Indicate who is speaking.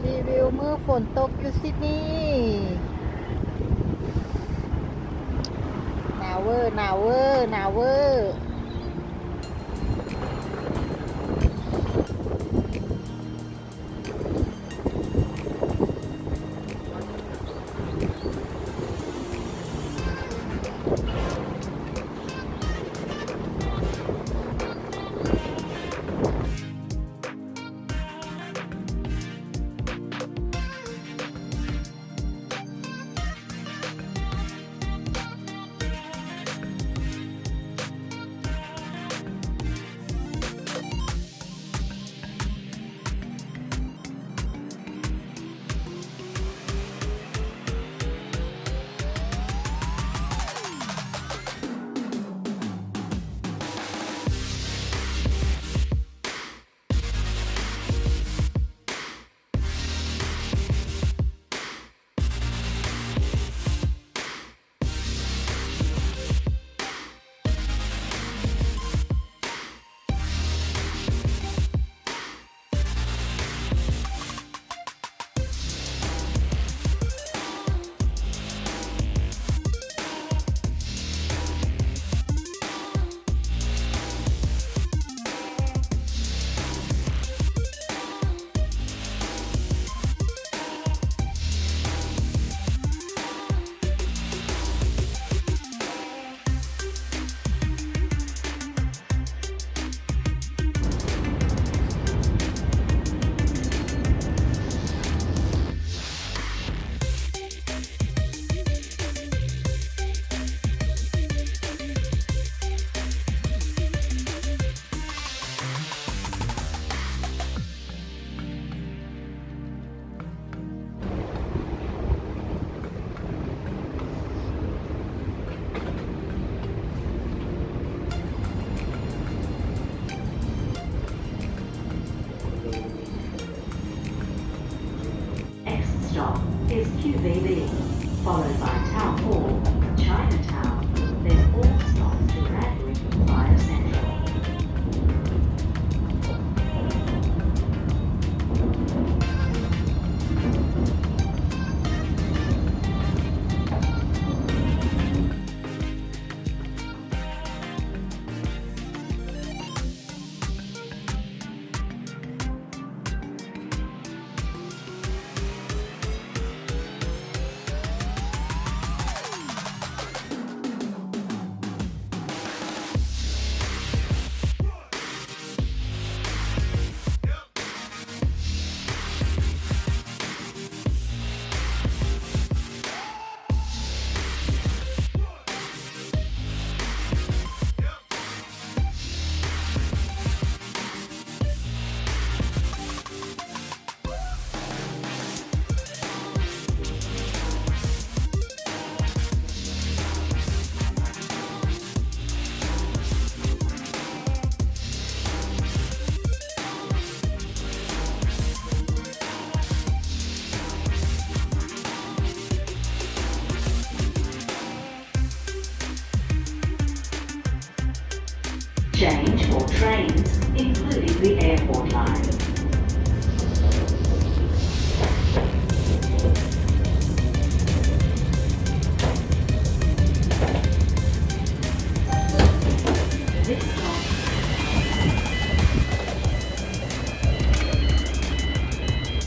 Speaker 1: รีวิวเมื่อฝนตกอยู่ซิดนีย์หนาวเวอร์หนาวเวอร์หนาวเวอร์
Speaker 2: Stop is QVB, followed by Town Hall, Chinatown, then all stops to Radley via Central. Change for trains, including the airport line.